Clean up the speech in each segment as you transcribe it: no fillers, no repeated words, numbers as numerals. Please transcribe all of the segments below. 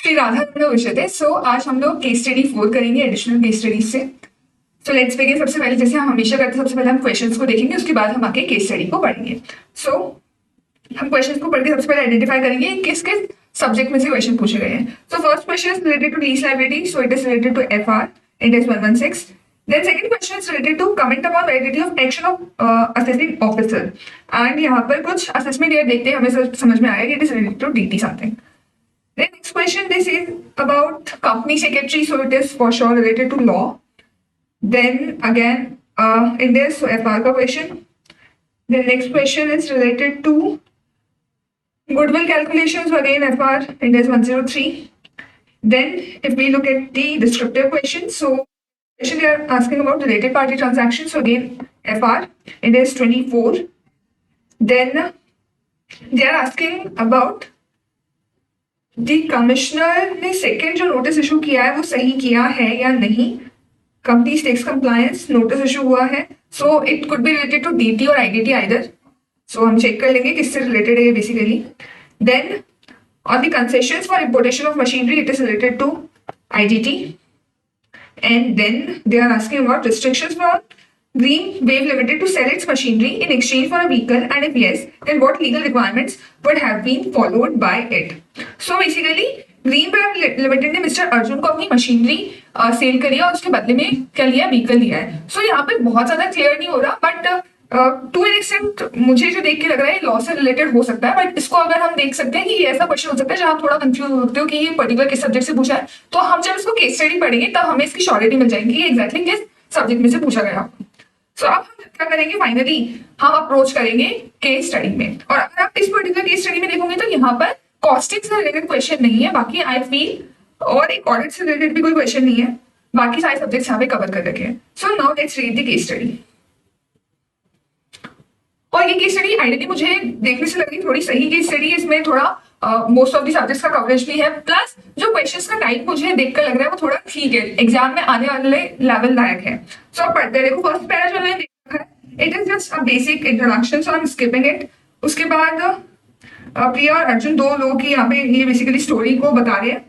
श्री राधा रमण विषय। सो आज हम लोग केस स्टडी 4 करेंगे एडिशनल केस स्टडी से। So let's begin. सबसे पहले जैसे हम हमेशा करते हैं, सबसे पहले हम क्वेश्चंस को देखेंगे, उसके बाद हम आके केस स्टडी को पढ़ेंगे। सो हम क्वेश्चंस को पढ़ के सबसे पहले आइडेंटिफाई करेंगे किस किस सब्जेक्ट में से क्वेश्चन पूछे गए हैं। So first question is related to lease liability, so it is related to FR, index 116। Then second question is related to comment upon validity of action of assessing officer, and यहाँ पर कुछ assessment year देखते हैं, हमें समझ में आएगा it is related to DT something. Then next question, this is about company secretary, so it is for sure related to law. Then again in this FR का question. The next question is related to goodwill calculations, again FR index 103. Then if we look at the descriptive question, so they are asking about related party transactions, so again FR index 24. Then they are asking about the commissioner ने second जो notice issue किया है वो सही किया है या नहीं। कंपनी स्टेक्स कंप्लायंस नोटिस इशू हुआ है, so it could be related to DT और आईडीटी आइदर। सो हम चेक कर लेंगे किससे रिलेटेड है basically. Then on the concessions for importation of machinery, it is related to IDT. And then they are asking about restrictions for Green Wave Limited to sell its machinery in exchange for a vehicle, and if yes, then what legal requirements would have been followed by it. So basically, Green Wave Limited ने mister Arjun को अपनी machinery cell करी है और उसके बदले में क्या लिया है, व्हीकल लिया है। सो यहाँ पे बहुत ज्यादा क्लियर नहीं हो रहा, बट टू एन एक्सटेंट मुझे जो देख के लग रहा है लॉ से रिलेटेड हो सकता है। बट इसको अगर हम देख सकते हैं कि ये ऐसा क्वेश्चन हो सकता है जहां आप थोड़ा कंफ्यूज होते हो कि ये पर्टिकुलर किस सब्जेक्ट से पूछा है, तो हम जब इसको केस स्टडी पढ़ेंगे तब हमें इसकी श्योरिटी मिल जाएगी कि एग्जैक्टली किस सब्जेक्ट में से पूछा गया। सो अब हम क्या करेंगे, फाइनली हम अप्रोच करेंगे केस स्टडी में। और अगर आप इस पर्टिकुलर केस स्टडी में देखोगे तो यहाँ पर कॉस्टिंग से रिलेटेड क्वेश्चन नहीं है, बाकी आई फील और एक ऑडिट से रिलेटेड भी कोई क्वेश्चन नहीं है, बाकी सारे सब्जेक्ट्स यहाँ पे कवर कर रखे हैं। So now let's read the case study. और ये केस स्टडी आइडियली मुझे देखने से लगी थोड़ी सही केस स्टडी, इसमें थोड़ा मोस्ट ऑफ द सब्जेक्ट्स का कवरेज भी है, प्लस जो क्वेश्चंस का टाइप मुझे देखकर लग रहा है वो थोड़ा ठीक है, एग्जाम में आने वाले लेवल लायक है। सो आप पढ़ते देखो, फर्स्ट पैरा जो मैंने देखा है it is just a basic introduction, so I am skipping it. उसके बाद प्रिया और अर्जुन दो लोग की यहाँ पे ये बेसिकली स्टोरी को बता रहे हैं।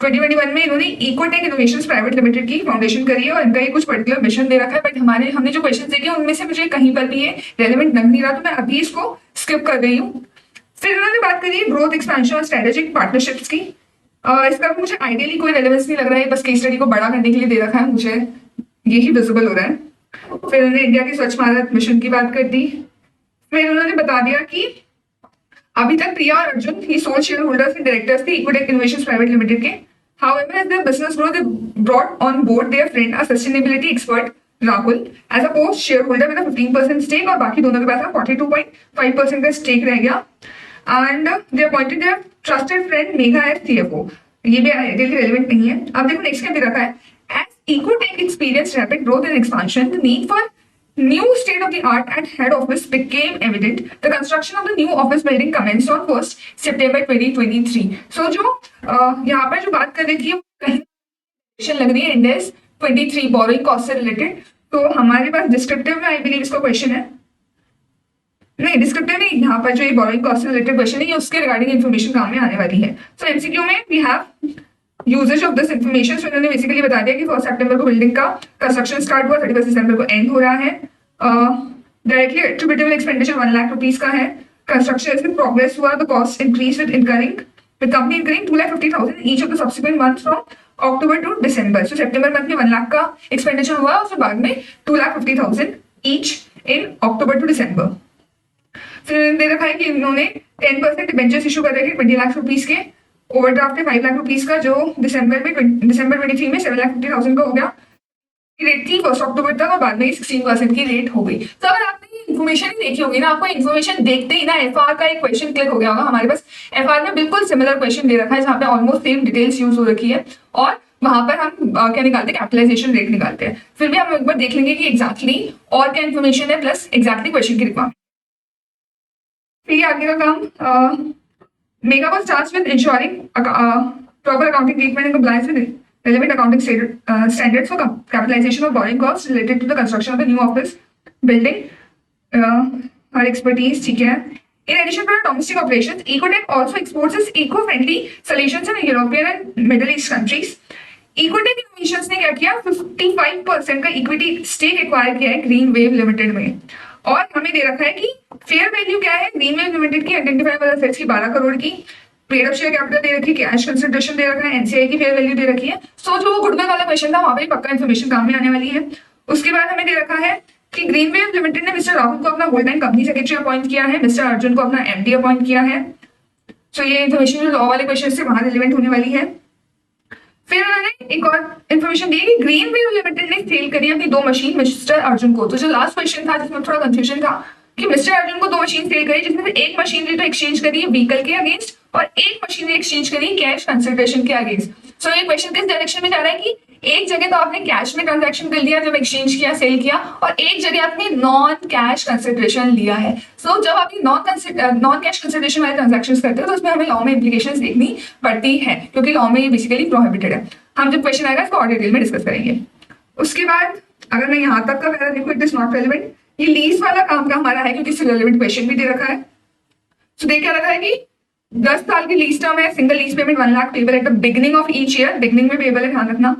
2021 में इन्होंने इकोटेक इनोवेशंस प्राइवेट लिमिटेड की फाउंडेशन करी है और इनका ये कुछ पर्टिकुलर मिशन दे रखा है, बट हमने जो क्वेश्चन देखे उनमें से मुझे कहीं पर भी ये रेलेवेंट लग नहीं रहा, तो मैं अभी इसको स्किप कर रही हूँ। फिर उन्होंने बात करी है ग्रोथ एक्सपेंशन और स्ट्रेटेजिक पार्टनरशिप्स की। इसका मुझे आइडियली कोई रेलेवेंस नहीं लग रहा है, बस केस स्टडी को बड़ा करने के लिए दे रखा है, मुझे यही विजिबल हो रहा है। फिर उन्होंने इंडिया की स्वच्छ भारत मिशन की बात कर दी। फिर उन्होंने बता दिया कि अभी तक प्रिया और अर्जुन ही sole shareholders and directors थे इकोटेक इनोवेशंस प्राइवेट लिमिटेड के। However, as their business grew, they brought on board their friend, a sustainability expert, Rahul, as a post-shareholder with a 15% stake, और बाकी दोनों के पास 42.5% का stake रह गया। And they appointed their trusted friend Megha as CFO. ये भी really relevant नहीं है। अब देखो next क्या दे रखा है। As Ecotech experienced rapid growth and expansion, the need for new state-of-the-art at head office became evident. The construction of the new office building commenced on 1st September 2023. So जो यहाँ पर जो बात कर रही थी कहीं लग रही है इंडेक्स 23 बोरोइंग कॉस्ट से रिलेटेड। तो हमारे पास डिस्क्रिप्टिव में आई बिलीव इसका क्वेश्चन है, नहीं डिस्क्रिप्टिव नहीं, यहाँ पर जो ये बोरोइंग कॉस्ट से रिलेटेड क्वेश्चन है ये उसके रिगार्डिंग इन्फॉर्मेशन काम में आने वाली है। सो एमसीक्यू में we have usages of this information. So इन्होंने बेसिकली बता दिया कि 1 सितंबर को बिल्डिंग का कंस्ट्रक्शन स्टार्ट हुआ, 31 दिसंबर को एंड हो रहा है। Directly attributable expenditure 1 lakh rupees का है। कंस्ट्रक्शन इज इन प्रोग्रेस हुआ, the cost increase with company incurring 2,50,000 each of the subsequent months from October to December. So September month में 1 लाख का एक्सपेंडिचर हुआ और उसके बाद में 2,50,000 each in October to December. फिर दे रखा है कि इन्होंने 10% डिबेंचर्स इशू कर रखे 20 लाख रुपीज के, ओवरड्राफ्ट है 5 लाख रुपीज का जो दिसंबर 23 में 7,50,000 का हो गया। रेट थी 1 अक्टूबर तक और बाद में 16% की रेट हो गई। तो अगर आपने इन्फॉर्मेशन ही देखी होगी ना, आपको इन्फॉर्मेशन देखते ही ना एफआर का एक क्वेश्चन क्लिक हो गया होगा। हमारे पास एफआर में बिल्कुल सिमिलर क्वेश्चन दे रखा है जहाँ पे ऑलमोस्ट सेम डिटेल्स यूज हो रखी है और वहां पर हम क्या निकालते हैं, कैपिटलाइजेशन रेट निकालते हैं। फिर भी हम एक बार देख लेंगे कि एग्जैक्टली और क्या इन्फॉर्मेशन है प्लस एग्जैक्टली क्वेश्चन की रिक्वायरमेंट। फिर आगे का काम mega was charged with ensuring proper accounting treatment and compliance with relevant accounting standards for capitalization of borrowing costs related to the construction of the new office building. Her expertise ठीक है, In addition to domestic operations, Ecotech also exports its eco-friendly solutions in European and Middle East countries. Ecotech Innovations ने क्या किया, 55% का equity stake acquire किया है green Wave limited में, और हमें दे रखा है कि फेयर वैल्यू क्या है ग्रीन वेव लिमिटेड की, आइडेंटिफाइबल एसेट्स की 12 करोड़ की, पेड ऑफ शेयर कैपिटल दे रखी है, कैश कंसिडरेशन दे रखा है, एनसीआई की फेयर वैल्यू दे रखी है। सो जो वो गुडविल वाला क्वेश्चन था वहां पे पक्का इन्फॉर्मेशन काम में आने वाली है। उसके बाद हमें दे रखा है कि ग्रीन वेव लिमिटेड ने मिस्टर राहुल को अपना whole time company secretary appoint किया है, मिस्टर अर्जुन को अपना एमडी अपॉइंट किया है। सो ये इन्फॉर्मेशन जो लॉ वाले क्वेश्चन से वहां रिलेवेंट होने वाली है। फिर उन्होंने एक और इन्फॉर्मेशन दी कि ग्रीन वेव लिमिटेड ने सेल करी अपनी 2 मशीन मिस्टर अर्जुन को। तो जो लास्ट क्वेश्चन था जिसमें थोड़ा कंफ्यूजन था कि मिस्टर अर्जुन को 2 मशीन सेल करी, जिसमें से एक मशीनरी तो एक्सचेंज करी व्हीकल के अगेंस्ट और एक मशीनरी एक्सचेंज करी कैश कंसिडरेशन के अगेंस्ट। सो ये क्वेश्चन किस डायरेक्शन में जा रहा है कि एक जगह तो आपने कैश में ट्रांजैक्शन कर लिया जब एक्सचेंज किया सेल किया, और एक जगह आपने नॉन कैश कंसिडरेशन लिया है। सो जब आप नॉन कैश कंसिडरेशन वाले ट्रांजैक्शन करते हो तो उसमें हमें लॉ में इम्प्लीकेशंस देखनी पड़ती है, क्योंकि लॉ में ये बेसिकली प्रोहिबिटेड है। हम जब क्वेश्चन आएगा इसको और डिटेल में डिस्कस करेंगे। उसके बाद अगर मैं यहाँ तक का पैरा देखो, इट इज नॉट रेलिवेंट, ये लीज वाला काम का हमारा है क्योंकि इससे रेलिवेंट क्वेश्चन भी दे रखा है। तो देख क्या रखा है कि 10 साल की लीज टर्म है, single lease payment 1 lakh payable at the beginning of each year, beginning में पेबल है, ध्यान रखना।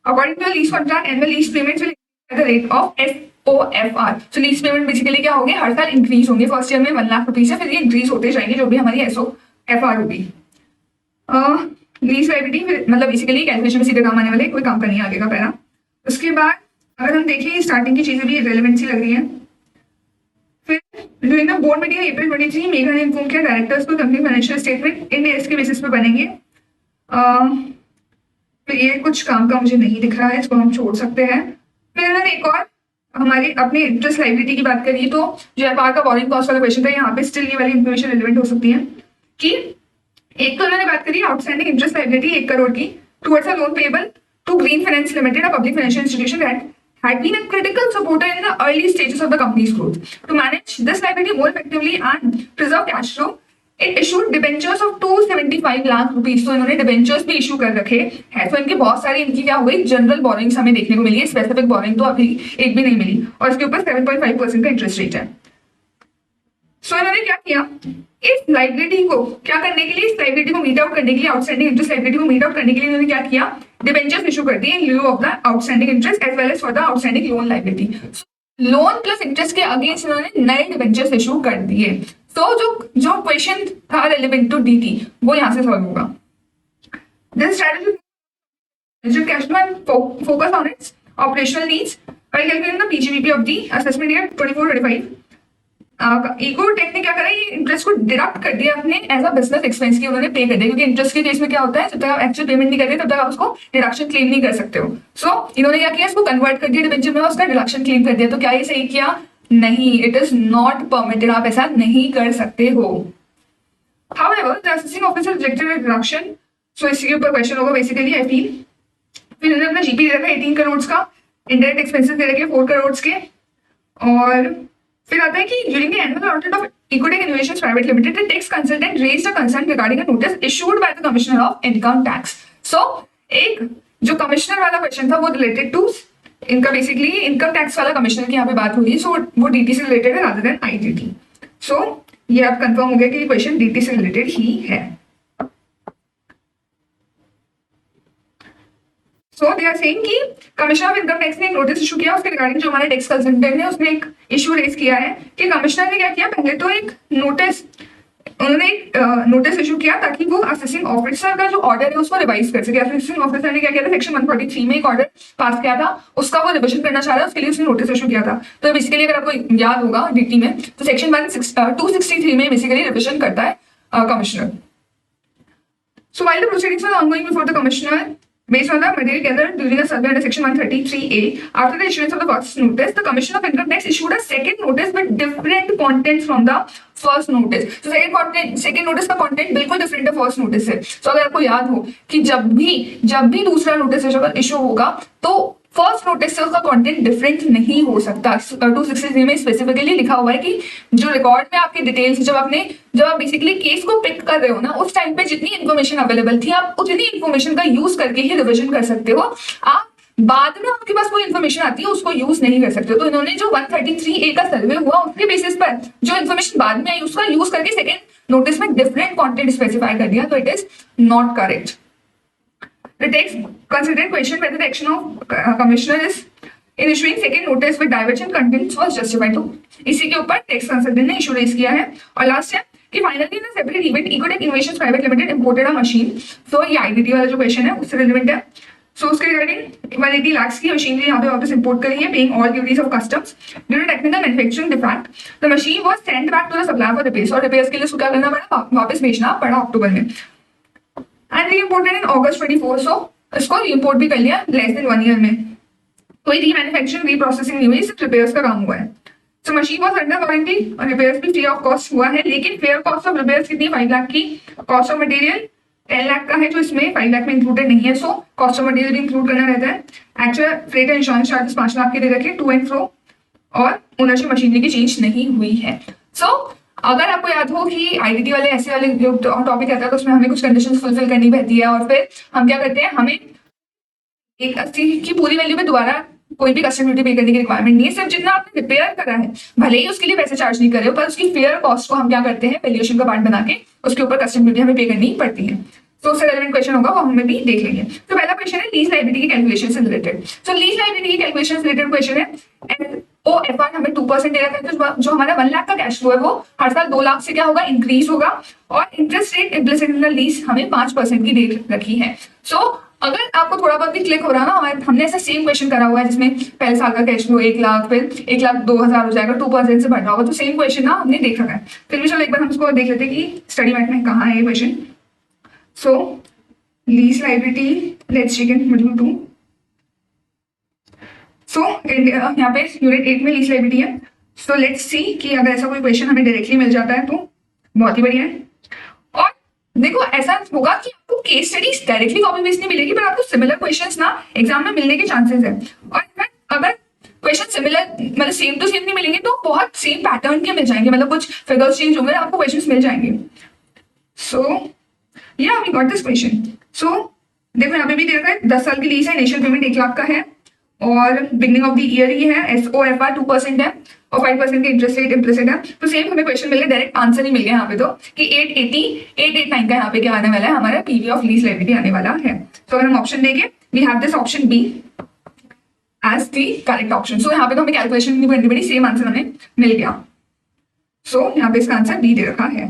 According to lease contract annual lease payments will at the rate of SOFR। So lease payment basically क्या होंगे, हर साल increase होंगे। First year में 1 lakh rupees है, फिर ये इंक्रीज होते जाएंगे जो भी हमारी SOFR होगी। लीज लायबिलिटी मतलब बेसिकली कैलकुलेशन में सीधे काम आने वाले, कोई काम का नहीं आगे का पैरा। उसके बाद अगर हम देखें स्टार्टिंग की चीजें भी रेलेवेंट सी लग रही है। फिर ड्यूरिंग द बोर्ड मीटिंग अप्रैल 23 मेघा ने इन्फॉर्म किया डायरेक्टर्स को company financial statement in days के बेसिस पे बनेंगे। तो ये कुछ काम का मुझे नहीं दिख रहा है, इसको हम छोड़ सकते हैं। फिर इन्होंने एक और हमारी अपनी इंटरेस्ट लायबिलिटी की बात करी, तो जो एफआर का बोरिंग कॉस्ट वाला क्वेश्चन था, यहाँ पे स्टिल ये वाली इन्फॉर्मेशन रिलेवेंट हो सकती है कि एक तो उन्होंने बात करी आउटस्टैंडिंग इंटरेस्ट लायबिलिटी 1 करोड़ की towards a loan payable to Green Finance Limited, a public financial institution that had been a critical supporter in the early stages of the company's growth. To manage this liability more effectively and preserve cash flow, it issued debentures of 275 lakh rupees. तो इन्होंने debentures भी issue कर रखे हैं। तो इनके बहुत सारी इनकी क्या हो गई, जनरल बोरिंग्स हमें देखने को मिली है, स्पेसिफिक बोरिंग तो अभी एक भी नहीं मिली, और इसके ऊपर 7.5% का इंटरेस्ट रेट है। सो इन्होंने क्या किया, इस लाइबिलिटी को क्या करने के लिए, इस लाइबिलिटी को मीट आउट करने के लिए, आउटस्टैंडिंग इंटरेस्ट लाइबिलिटी को मीट आउट करने के लिए इन्होंने क्या किया, डिबेंचर्स इशू कर दिए in lieu of the outstanding interest as well as for the outstanding loan liability. Loan plus interest के अगेंस्ट इन्होंने नए डिबेंचर्स इशू कर दिए। तो जो क्वेश्चन था रेलेवेंट टू डीटी वो यहाँ से सॉल्व होगा। This strategy cash flow and focus on it's operational needs while calculating the PGBP of the assessment year 24-25। Ecotech ने क्या करा, ये इंटरेस्ट को डिडक्ट कर दिया अपने एज अ बिजनेस एक्सपेंस की, उन्होंने पे कर दिया, क्योंकि इंटरेस्ट के केस में क्या होता है, जब तक आप एक्चुअल पेमेंट नहीं करते तब तक आप उसको डिडक्शन क्लेम नहीं कर सकते हो। सो इन्होंने क्या किया, इसको कन्वर्ट कर दिया डिबेंचर में, उसका डिडक्शन क्लेम कर दिया। तो क्या ये सही किया? नहीं, इट इज नॉट परमिटेड, आप ऐसा नहीं कर सकते हो। However, the assessing officer rejected a deduction, so इसके ऊपर क्वेश्चन होगा बेसिकली आई फील। फिर इन्होंने अपना जीपी दे रखा है 18 करोड़ का, इंडायरेक्ट एक्सपेंसेस दे रखे 4 करोड़ के, और फिर आता है कि during the annual audit of Ecotech innovations private Limited the tax consultant raised a concern regarding a notice issued by the commissioner of income tax. So एक जो कमिश्नर वाला क्वेश्चन था वो रिलेटेड टू इनका बेसिकली इनकम टैक्स वाला commissioner की यहाँ पे बात हो रही है, सो वो डीटी से रिलेटेड है रादर देन आईटीटी। सो ये अब कंफर्म हो गया कि क्वेश्चन डीटी से रिलेटेड ही है। सो दे आर सेइंग कि कमिश्नर ऑफ इनकम टैक्स ने एक नोटिस इशू किया, उसके रिगार्डिंग जो हमारे टैक्स कंसल्टेंट ने उसने एक इशू रेज किया है कि कमिश्नर ने क्या किया, पहले तो एक नोटिस उन्होंने एक नोटिस इशू किया ताकि वो असेसिंग ऑफिसर का जो ऑर्डर है उसको रिवाइज कर सके। असेसिंग ऑफिसर ने क्या किया था, सेक्शन 143 में एक ऑर्डर पास किया था, उसका वो रिविजन करना चाह रहा है, उसके लिए उसने नोटिस इशू किया था। तो बेसिकली अगर आपको याद होगा डीटी में, तो सेक्शन 263 में बेसिकली रिविजन करता है commissioner. So while the proceedings were ongoing before the commissioner, based on the material gathered during a survey under section 133A, after the issuance of the first notice, the Commissioner of Income Tax issued a second notice with different contents from the first notice. So second notice का content बिल्कुल different है first notice से। So अगर आपको याद हो कि जब भी दूसरा नोटिस इशू होगा तो फर्स्ट नोटिस से उसका कंटेंट डिफरेंट नहीं हो सकता। 263 में स्पेसिफिकली लिखा हुआ है कि जो रिकॉर्ड में आपके डिटेल्स जब आप बेसिकली केस को पिक कर रहे हो ना, उस टाइम पे जितनी इन्फॉर्मेशन अवेलेबल थी आप उतनी इन्फॉर्मेशन का यूज करके ही रिविजन कर सकते हो। आप बाद में आपके पास कोई इन्फॉर्मेशन आती है उसको यूज नहीं कर सकते। तो इन्होंने जो 133A का सर्वे हुआ उसके बेसिस पर जो इन्फॉर्मेशन बाद में आई उसका यूज करके सेकंड नोटिस में डिफरेंट कंटेंट स्पेसिफाई कर दिया, तो it is not correct. The text considered question whether the action of commissioner is in issuing second notice with divergent contents was justified। तो इसी के ऊपर टेक्स्ट कंसल्टेंट ने इशू रेज किया है। और लास्ट है कि finally in a separate event Ecotech innovations private limited imported a machine. तो ये आईडीटी वाला जो क्वेश्चन है उससे रिलेवेंट है। सो उसके रिगार्डिंग 180 लाख की मशीन यहाँ पे वापस इंपोर्ट करी है, paying all duties of customs due to technical manufacturing defect the machine was sent back to the supplier for repairs. और रिपेयर्स के लिए उसको क्या करना पड़ा, वापस भेजना पड़ा अक्टूबर में। And री-इम्पोर्टेड in August 24। सो इसको री-इम्पोर्ट भी कर लिया लेस देन 1 ईयर में। कोई रीमैन्युफैक्चरिंग रीप्रोसेसिंग नहीं हुई, सिर्फ रिपेयर्स का काम हुआ है। So machine was under warranty और रिपेयर्स भी फ्री ऑफ कॉस्ट हुआ है। लेकिन फेयर कॉस्ट ऑफ रिपेयर्स कितनी, 5 लाख की। कॉस्ट ऑफ मटेरियल 10 लाख का है जो इसमें 5 लाख में इंक्लूडेड नहीं है। सो कॉस्ट ऑफ मटेरियल भी इंक्लूड करना रहता है। Actual freight and insurance charges 5 lakh के दे रखे, टू एंड फ्रो, और ओनरशिप मशीनरी की चेंज नहीं हुई है। सो अगर आपको याद हो कि आईडीटी वाले ऐसे वाले जो टॉपिक रहता है तो उसमें हमें कुछ कंडीशंस फुलफिल करनी पड़ती है और फिर हम क्या करते हैं, हमें 180 की पूरी वैल्यू में दोबारा कोई भी कस्टम ड्यूटी पे करने की रिक्वायरमेंट नहीं है। सिर्फ जितना आपने रिपेयर करा है, भले ही उसके लिए पैसे चार्ज नहीं कर रहे हो, पर उसकी फेयर कॉस्ट को हम क्या करते हैं, वैल्यूएशन का पार्ट बना के उसके ऊपर कस्टम ड्यूटी हमें पे करनी पड़ती है। तो उससे रेलेवेंट क्वेश्चन होगा वो हमें भी देख लेंगे। तो पहला क्वेश्चन है लीज लायबिलिटी की कैलकुलेशन से रिलेटेड। सो लीज लायबिलिटी की कैलकुलेशन से रिलेटेड क्वेश्चन है। OFR हमें 2% दे रखा है, तो जो हमारा 1 लाख का कैश फ्लो है वो हर साल 2 लाख से क्या होगा, इंक्रीज होगा। और interest rate implicit in the lease हमें 5% की दे रखी है। सो अगर आपको थोड़ा बहुत भी क्लिक हो रहा ना, हमने ऐसा सेम क्वेश्चन करा हुआ है जिसमें पहले साल का कैश फ्लो 1 लाख, फिर 1,02,000 हो जाएगा, 2% से बढ़ रहा होगा, तो सेम क्वेश्चन ना हमने देख रखा है। फिर भी चलो एक बार हम इसको देख लेते हैं कि स्टडी मैट में कहाँ है ये question. So lease liability let's check in module 2। So यहाँ पे यूनिट 8 में लीज लायबिलिटी है। सो लेट्स सी कि अगर ऐसा कोई क्वेश्चन हमें डायरेक्टली मिल जाता है तो बहुत ही बढ़िया है। और देखो ऐसा होगा कि आपको case studies directly copy paste नहीं मिलेगी, पर आपको सिमिलर क्वेश्चंस ना एग्जाम में मिलने के चांसेस है। और अगर क्वेश्चन सिमिलर मतलब सेम टू सेम नहीं मिलेंगे तो बहुत सेम पैटर्न के मिल जाएंगे, मतलब कुछ फिगर्स चेंज होंगे, आपको क्वेश्चंस मिल जाएंगे। सो या वी गॉट दिस क्वेश्चन। सो देखो यहाँ पे भी दे रखा है 10 साल की लीज है, इनिशियल पेमेंट 1 लाख का है और बिगनिंग ऑफ द ईयर ही है, SOFR 2% है और 5% के इंटरेस्ट रेट इम्प्लिसिट है। तो सेम हमें क्वेश्चन मिल गया, डायरेक्ट आंसर ही मिल गया यहाँ पे तो कि 889 का यहाँ पे क्या आने वाला है, हमारा पीवी ऑफ लीज लायबिलिटी आने वाला है। तो अगर हम ऑप्शन देखें, we have this option B as the correct option. So यहाँ पे तो हमें कैलकुलेशन नहीं करनी पड़ी, सेम आंसर हमें मिल गया। सो यहाँ पे इसका आंसर बी दे रखा है।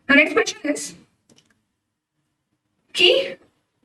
नेक्स्ट क्वेश्चन इज कि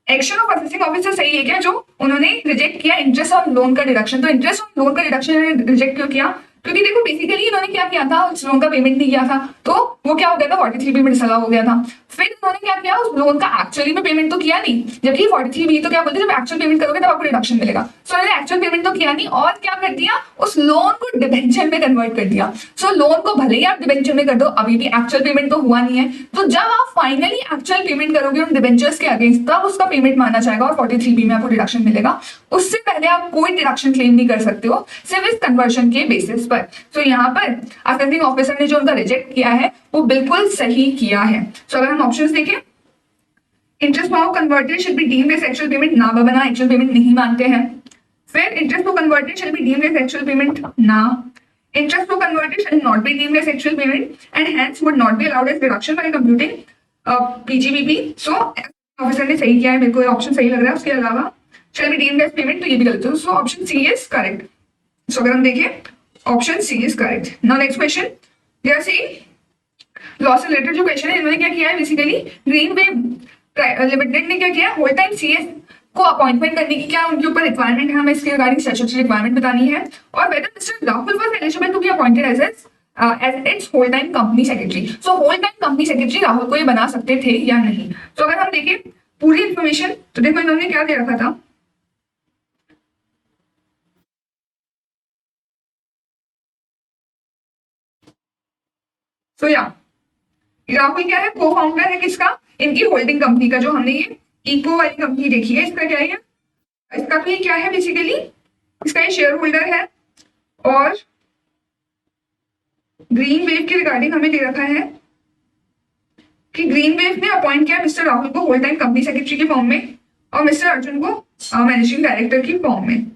एक्शन ऑफ असेसिंग ऑफिसर सही है क्या, जो उन्होंने रिजेक्ट किया इंटरेस्ट ऑन लोन का डिडक्शन। तो इंटरेस्ट ऑन लोन का डिडक्शन रिजेक्ट क्यों किया, क्योंकि देखो बेसिकली इन्होंने क्या किया था, उस लोन का पेमेंट नहीं किया था तो वो क्या हो गया था, 43B में डिसअलाउ हो गया था। फिर उन्होंने क्या किया, उस लोन का एक्चुअली में पेमेंट तो किया नहीं, जबकि 43B तो क्या बोलते हैं, जब एक्चुअल पेमेंट करोगे तब आपको डिडक्शन मिलेगा। सो उन्होंने एक्चुअल पेमेंट तो किया नहीं और क्या कर दिया, उस लोन को डिबेंचर में कन्वर्ट कर दिया। सो लोन को भले ही आप डिबेंचर में कर दो, अभी भी एक्चुअल पेमेंट तो हुआ नहीं है, तो जब आप फाइनली एक्चुअल पेमेंट करोगे उन डिबेंचर्स के अगेंस्ट तब उसका पेमेंट माना जाएगा और 43B में आपको डिडक्शन मिलेगा। उससे पहले आप कोई डिडक्शन क्लेम नहीं कर सकते हो सिर्फ इस कन्वर्शन के बेसिस पर। तो यहाँ पर असेसिंग ऑफिसर ने जो उनका रिजेक्ट किया है वो बिल्कुल सही किया है। तो अगर हम ऑप्शंस देखें, interest now converted shall be deemed as actual payment, ना बना एक्चुअल पेमेंट नहीं मानते हैं। फिर interest to converted shall be deemed as actual payment, ना। Interest to converted shall not be deemed as actual payment and hence would not be allowed as deduction while computing PGBP। So officer ने सही किया है, मेरे को option सही लग रहा है। उसके अलावा शिल बी डीम्ड एज पेमेंट तो ये भी गलत है। So option C is correct. So अगर हम देखें option C is correct. Now next question, जैसे लॉस से रिलेटेड जो क्वेश्चन है, इन्होंने क्या किया है, बेसिकली ग्रीन वेव लिमिटेड ने क्या किया, होल टाइम CS को अपॉइंटमेंट करने की क्या उनके ऊपर रिक्वायरमेंट है, हमें इसके रिगार्डिंग स्टैट्यूटरी रिक्वायरमेंट बतानी है। और whether mister Rahul was eligible to be appointed as its whole time company secretary. So whole time company secretary Rahul को ये बना सकते थे या नहीं। तो अगर हम देखें पूरी इंफॉर्मेशन, तो देखो इन्होंने क्या दे रखा था, सो या राहुल क्या है, को फाउंडर है किसका, इनकी होल्डिंग कंपनी का, जो हमने ये इको वाली कंपनी देखी है, इसका क्या है, इसका तो ये क्या है, बेसिकली इसका ये शेयर होल्डर है। और ग्रीन वेव के रिगार्डिंग हमें दे रखा है कि ग्रीन वेव ने अपॉइंट किया मिस्टर राहुल को होल टाइम कंपनी सेक्रेटरी के फॉर्म में और मिस्टर अर्जुन को मैनेजिंग डायरेक्टर की फॉर्म में।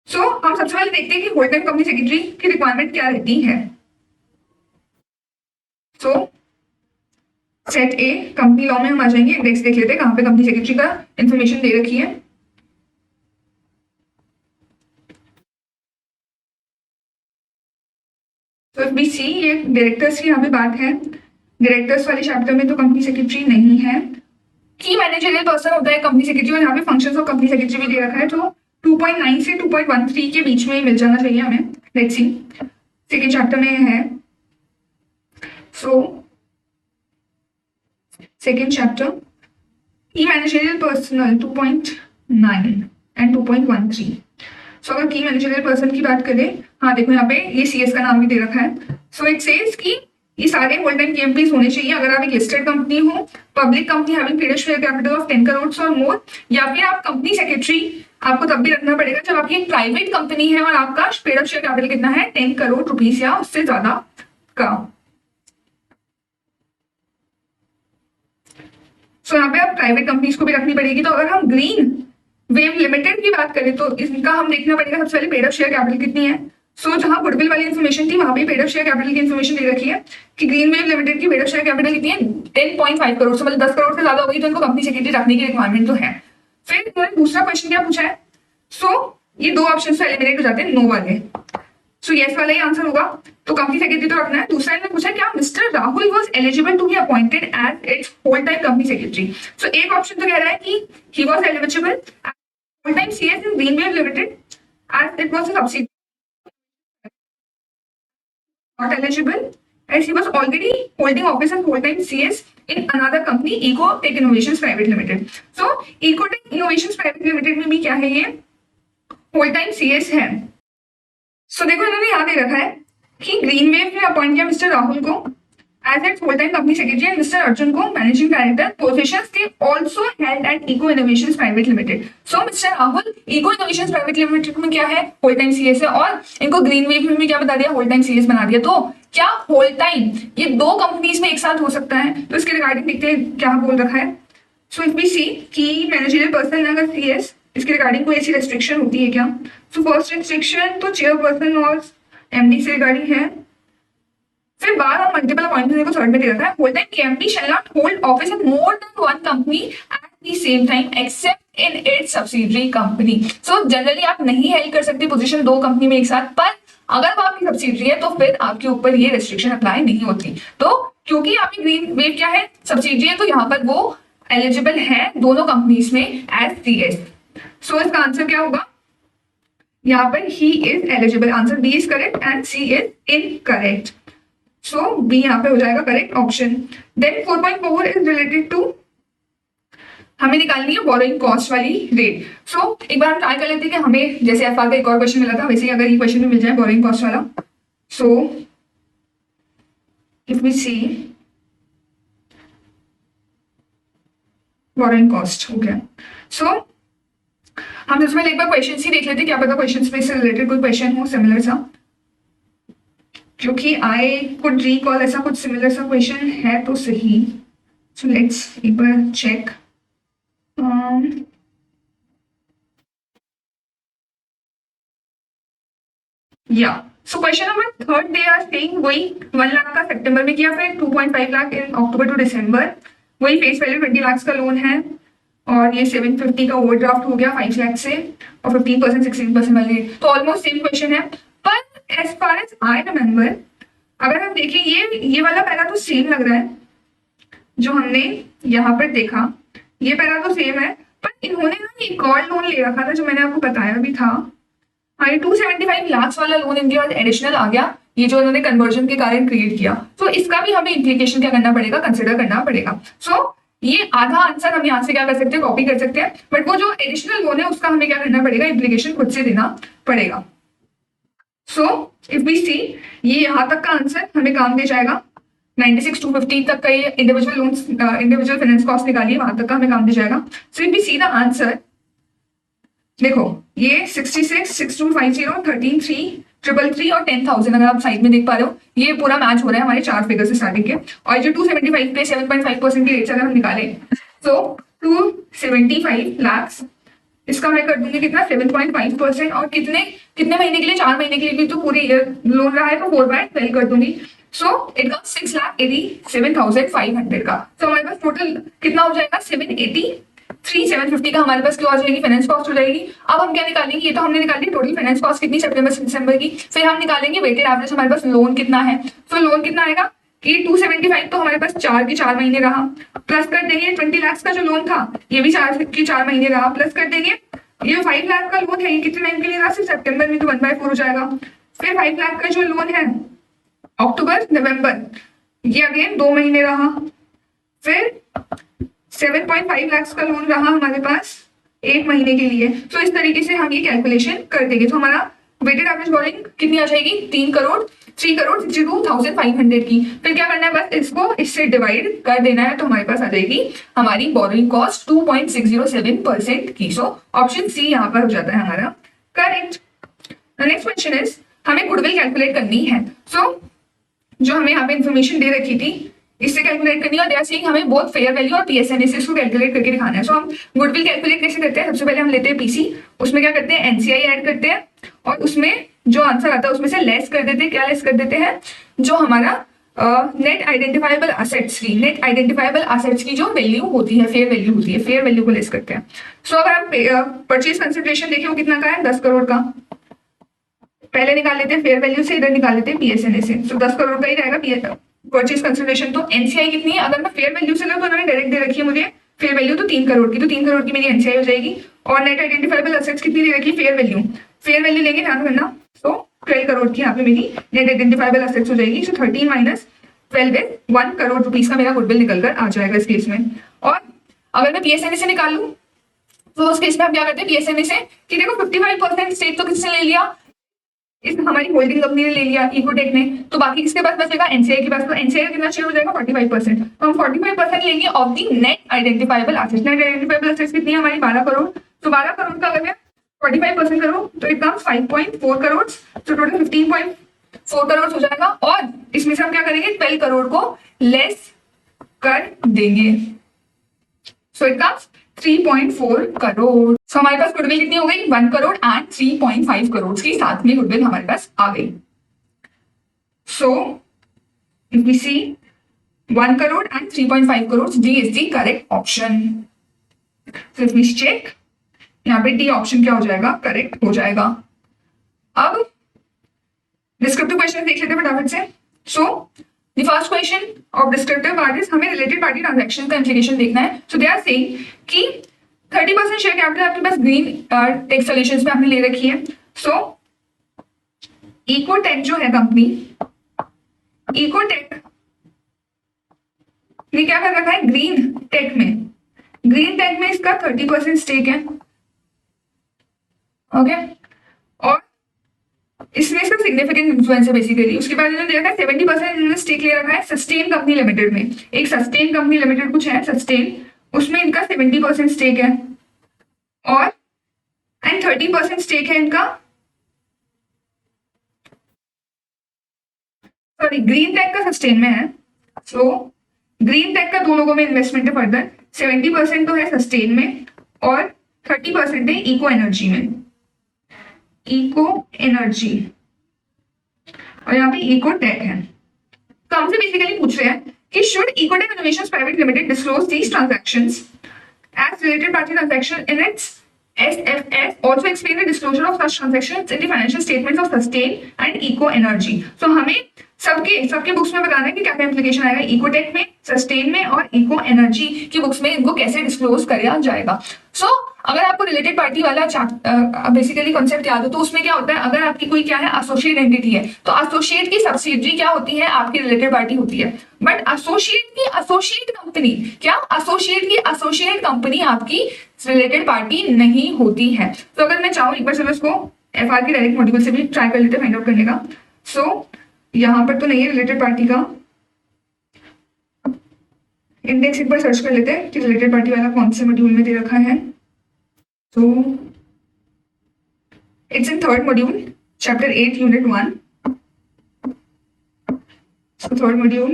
सो हम सबसे पहले देखते हैं कि होल टाइम कंपनी सेक्रेटरी की रिक्वायरमेंट क्या रहती है। सो सेट ए कंपनी लॉ में हम आ जाएंगे, इंडेक्स देख लेते हैं कहाँ पे कंपनी सेक्रेटरी का इंफॉर्मेशन दे रखी है। तो बी सी, ये डायरेक्टर्स की यहाँ पे बात है। डायरेक्टर्स वाले चैप्टर में तो कंपनी सेक्रेटरी नहीं है। की मैनेजरियल पर्सन होता है कंपनी सेक्रेटरी, और यहाँ पे फंक्शंस ऑफ कंपनी सेक्रेटरी भी दे रखा है, तो 2.9 से 2.13 के बीच में मिल जाना चाहिए हमें। लेट्स सी, सेकेंड चैप्टर में है। सो सेकेंड चैप्टर की मैनेजरियल पर्सनल 2.9 एंड 2.13। सो अगर की मैनेजरियल पर्सन की बात करें, हाँ देखो यहाँ पे ये सीएस का नाम भी दे रखा है। सो इट सेज कि ये सारे होल टाइम केएमपीज होने चाहिए अगर आप एक लिस्टेड कंपनी हो, public company having paid share capital of 10 crore और मोर, या फिर आप कंपनी सेक्रेटरी आपको तब भी रखना पड़ेगा जब आपकी एक प्राइवेट कंपनी है और आपका पेड शेयर कैपिटल कितना है 10 करोड़ रुपीज या उससे ज्यादा का। सो यहाँ पे आप प्राइवेट कंपनीज को भी रखनी पड़ेगी। तो अगर हम ग्रीन वेव लिमिटेड की बात करें तो इसका हम देखना पड़ेगा सबसे पहले पेड शेयर कैपिटल कितनी है। सो जहां गुडविल वाली इन्फॉर्मेशन थी वहां पे पेड शेयर कैपिटल की इन्फॉर्मेशन दे रखी है कि ग्रीन वेव लिमिटेड की पेड शेयर कैपिटल कितनी है 10.5 करोड़, मतलब 10 करोड़ से ज्यादा हो गई तो इनको कंपनी सेक्रेटरी रखने की रिक्वायरमेंट तो है। फिर दूसरा क्वेश्चन क्या पूछा है। सो ये दो ऑप्शन से एलिमिनेट हो जाते हैं, नो वाले। सो यस वाला ही आंसर होगा, तो कंपनी सेक्रेटरी तो रखना है। दूसरा इन्होंने पूछा क्या mister Rahul was eligible to be appointed as its whole time company secretary. So एक ऑप्शन तो कह रहा है कि he was eligible whole time CS in Green Wave Limited as it was a subsidiary, not eligible as he was already holding office as full-time CS in another company, Ecotech Innovations Private Limited. So Ecotech Innovations Private Limited में भी क्या है, ये full-time CS है। So देखो इन्होंने यहाँ दे रखा है कि ग्रीन वेव ने अपॉइंट किया मिस्टर राहुल को as its full-time company secretary and Mr. Arjun को managing director, positions they also held at Eco Innovations Private Limited. So Mr. Rahul Eco Innovations Private Limited में क्या है full-time CS है, और इनको ग्रीन वेव में क्या बता दिया full-time CS बना दिया। तो क्या होल टाइम ये दो कंपनीज में एक साथ हो सकता है, तो इसके रिगार्डिंग देखते हैं क्या बोल रखा है। सो इफ वी सी की मैनेजरियल पर्सन अगर सीएस, इसके रिगार्डिंग कोई ऐसी रेस्ट्रिक्शन होती है क्या। सो फर्स्ट रेस्ट्रिक्शन तो चेयरपर्सन और एमडी से रिगार्डिंग है। फिर बार और मल्टीपल अपॉइंटमेंट को थर्ड में दे रखा है, whole time KMP shall not hold office in more than one company at the same time except in its subsidiary company. So generally आप नहीं हेल्ड कर सकते पोजीशन दो कंपनी में एक साथ, पर अगर वो आपकी सब्सिडियरी है तो फिर आपके ऊपर ये रेस्ट्रिक्शन अप्लाई नहीं होती। तो क्योंकि आपकी ग्रीन वेव क्या है सब्सिडियरी है, तो यहाँ पर वो एलिजिबल है दोनों कंपनीज में एज सीएस। सो इसका आंसर क्या होगा, यहाँ पर ही is eligible. Answer B is correct and C is incorrect. So B यहाँ पे हो जाएगा correct option. Then 4.4 is related to, हमें निकालनी है बोरोइंग कॉस्ट वाली रेट। सो एक बार हम ट्राई कर लेते हैं कि हमें जैसे एफआर का एक और क्वेश्चन मिला था वैसे ही अगर ये क्वेश्चन भी मिल जाए बोरोइंग कॉस्ट वाला। So if we see borrowing cost हो गया। सो हम सबसे पहले एक बार क्वेश्चन ही देख लेते हैं, क्या पता क्वेश्चन से रिलेटेड कोई क्वेश्चन हो सिमिलर सा, क्योंकि आई कुड रिकॉल ऐसा कुछ सिमिलर सा क्वेश्चन है तो सही। सो लेट्स एक बार चेक। या so question number third they are saying वही 1 लाख का सितंबर में किया, फिर 2.5 लाख इन अक्टूबर टू दिसंबर, वही फेस वैल्यू 20 लाख का लोन है, और ये 750 का ओवरड्राफ्ट हो गया 5 लाख से, और 15% 16% वाली, तो ऑलमोस्ट सेम क्वेश्चन है। पर as far as I remember, अगर हम देखें ये वाला पैरा तो सेम लग रहा है जो हमने यहाँ पर देखा, ये पैरा तो सेम है, पर इन्होंने ना एक और लोन ले रखा था जो मैंने आपको बताया भी था। हाँ, ये 275 लाख वाला लोन इनके बाद एडिशनल आ गया, ये जो इन्होंने कन्वर्जन के कारण क्रिएट किया। तो इसका भी हमें इम्प्लीकेशन क्या करना पड़ेगा, कंसिडर करना पड़ेगा। सो ये आधा आंसर हम यहाँ से क्या कर सकते हैं, कॉपी कर सकते हैं, बट वो जो एडिशनल लोन है उसका हमें क्या करना पड़ेगा, इम्प्लीकेशन खुद से देना पड़ेगा। सो इफ वी सी, ये यहाँ तक का आंसर हमें काम दे जाएगा, 96 to 50 तक का ये individual loans individual finance cost निकालिए, वहां तक का हमें काम दे जाएगा। So if we see the answer, देखो ये 66, 6250, 13, 333 और 10,000 अगर आप साइड में देख पा रहे हो, ये पूरा मैच हो रहा है हमारे चार फिगर से स्टार्टिंग के। और जो 275 पे 7.5% की रेट से अगर हम निकाले सो 275 lakhs, इसका मैं कर दूंगी कितना 7.5%, और कितने कितने महीने के लिए, 4 महीने के लिए भी तो पूरे ईयर लोन रहा है, तो 4/12 कर दूंगी। सो इट कम्स 6,87,500 का। तो हमारे पास टोटल कितना हो जाएगा 750 का हमारे पास क्या हो जाएगी, फाइनेंस कॉस्ट हो जाएगी। अब हम क्या निकालेंगे, ये तो हमने निकाली टोटल फाइनेंस कॉस्ट कितनी सितंबर से दिसंबर की, फिर हम निकालेंगे वेटेड एवरेज हमारे पास लोन कितना है। तो लोन कितना आएगा कि 275 तो हमारे पास 4 के 4 महीने रहा, प्लस कर देंगे 20 लाख का जो लोन था ये भी 4 के 4 महीने रहा, प्लस कर देंगे ये 5 लाख का लोन है, ये कितने टाइम के लिए रहा, सिर्फ सितंबर में, तो 1/4 हो जाएगा। फिर 5 लाख का जो लोन है अक्टूबर नवंबर, ये अगेन 2 महीने रहा। फिर 7.5 लाख का लोन रहा हमारे पास 1 महीने के लिए। तो इस तरीके से हम ये कैलकुलेशन कर देंगे। तो हमारा वेटेड एवरेज बोरिंग कितनी आ जाएगी, 3,62,500 की। फिर क्या करना है, बस इसको इससे डिवाइड कर देना है, तो हमारे पास आ जाएगी हमारी बोरिंग कॉस्ट 2.607% की। सो ऑप्शन सी यहाँ पर हो जाता है हमारा करेक्ट। नेक्स्ट क्वेश्चन इज, हमें गुडविल कैलकुलेट करनी है। सो जो हमें यहाँ पे इन्फॉर्मेशन दे रखी थी इससे कैलकुलेट करनी है, और दे आर सेइंग हमें बहुत फेयर वैल्यू और पीएसएनएस इसको कैलकुलेट करके दिखाना है। सो हम गुडविल कैलकुलेट कैसे करते हैं, सबसे पहले हम लेते हैं पीसी, उसमें क्या करते हैं एनसीआई ऐड करते हैं, और उसमें जो आंसर आता है उसमें से लेस कर देते हैं। क्या लेस कर देते हैं, जो हमारा नेट आइडेंटिफाइबल असेट्स की, नेट आइडेंटिफाइबल असेट्स की जो वैल्यू होती है, फेयर वैल्यू होती है, फेयर वैल्यू को लेस करते हैं। सो अगर आप परचेज कंसिडरेशन देखें वो कितना का है, 10 करोड़ का, पहले निकाल लेते हैं फेयर वैल्यू से, इधर निकाल लेते हैं पीएसएनए से। तो 10 करोड़ का ही रहेगा परचेज कंसिडरेशन। तो एनसीआई कितनी है, अगर मैं फेयर वैल्यू से लूं तो उन्होंने डायरेक्ट दे रखी है मुझे फेयर वैल्यू तो 3 करोड़ की, तो 3 करोड़ की मेरी एनसीआई हो जाएगी। और नेट आइडेंटिफाइबल असेट्स कितनी दे रखी है, फेयर वैल्यू, फेयर वैल्यू लेंगे ध्यान रखना। तो 12 करोड़ की यहाँ पे मेरी नेट आइडेंटिफाइबल असेट्स हो जाएगी। सो 13 माइनस 12 है 1 करोड़ रुपीज का मेरा गुडविल निकल कर आ जाएगा इस केस में। और अगर मैं पीएसएनए से निकाल लूं तो उस केस में हम क्या करते हैं पीएसएनए से कि देखो 55% स्टेक तो किसने ले लिया, इस हमारी होल्डिंग कंपनी ने ले लिया इकोटेक ने, तो बाकी किसके पास बचेगा, एनसीआई के पास। तो एनसीआई का कितना शेयर हो जाएगा 45%। तो हम 45% लेंगे of the net identifiable assets. Net identifiable assets कितनी है हमारी 12 करोड़। तो 12 करोड़ का अगर मैं 45% करूं तो इट कम्स 5.4 करोड़। तो टोटल 15.4 करोड़ हो जाएगा, और इसमें से हम क्या करेंगे 12 करोड़ को लेस कर देंगे। So it comes 3.4 crore. So हमारे पास गुडविल कितनी हो गई, 1 करोड़ एंड 3.5 करोड़ की साथ में गुडविल हमारे पास आ गई। So if we see 1 crore and 3.5 crore, D is the correct option. So if we check, यहाँ पे डी ऑप्शन क्या हो जाएगा, करेक्ट हो जाएगा। अब डिस्क्रिप्टिव क्वेश्चन देख लेते हैं फटाफट से। So the first question of descriptive part is, हमें रिलेटेड पार्टी ट्रांजैक्शन का इंप्लीकेशन देखना है। सो दे आर सेइंग कि 30% शेयर कैपिटल आपके पास ग्रीन टेक सॉल्यूशंस में आपने ले रखी है। सो इकोटेक जो है कंपनी, इकोटेक ने क्या कर रखा है ग्रीन टेक में, ग्रीन टेक में इसका 30% स्टेक है। ओके, और इसमें इसका सिग्निफिकेंट इन्फ्लुएंस है बेसिकली। उसके बाद इन्होंने देखा 70% इन्होंने स्टेक ले रखा है सस्टेन कंपनी लिमिटेड में। एक सस्टेन कंपनी लिमिटेड कुछ है सस्टेन, उसमें इनका 70% स्टेक है, और एंड 30% स्टेक है इनका, सॉरी ग्रीन टेक का सस्टेन में है। सो ग्रीन टेक का 2 लोगों में इन्वेस्टमेंट है फर्दर, 70% तो है सस्टेन में और 30% है इको एनर्जी में, इको एनर्जी, और यहाँ पे इको टेक है। तो हमसे बेसिकली पूछ रहे हैं कि should Ecotech innovations private limited disclose these transactions as related party transaction in its SFS, also explain the disclosure of such transactions in the financial statements of Sustain and Eco Energy। So हमें सबके books में बताना है कि क्या क्या implication आएगा Ecotech में, सस्टेन में और इको एनर्जी की बुक्स में इनको कैसे डिस्क्लोज किया जाएगा। सो अगर आपको रिलेटेड पार्टी वाला बेसिकली कॉन्सेप्ट याद हो तो उसमें क्या होता है, अगर आपकी कोई क्या है एसोसिएट एंटिटी है तो एसोसिएट की सब्सिडरी क्या होती है, आपकी रिलेटेड पार्टी होती है। बट एसोसिएट की एसोसिएट कंपनी, क्या एसोसिएट की एसोसिएट कंपनी आपकी रिलेटेड पार्टी नहीं होती है। तो अगर मैं चाहूँ एक बार चलो इसको एफआर की डायरेक्ट मॉड्यूल से भी ट्राई कर लेते फाइंड आउट करने का। सो यहाँ पर तो नहीं है रिलेटेड पार्टी का इंडेक्स, एक बार सर्च कर लेते हैं कि रिलेटेड पार्टी वाला कौन से मॉड्यूल में दे रखा है। So it's in third module, chapter 8, unit 1. So third module,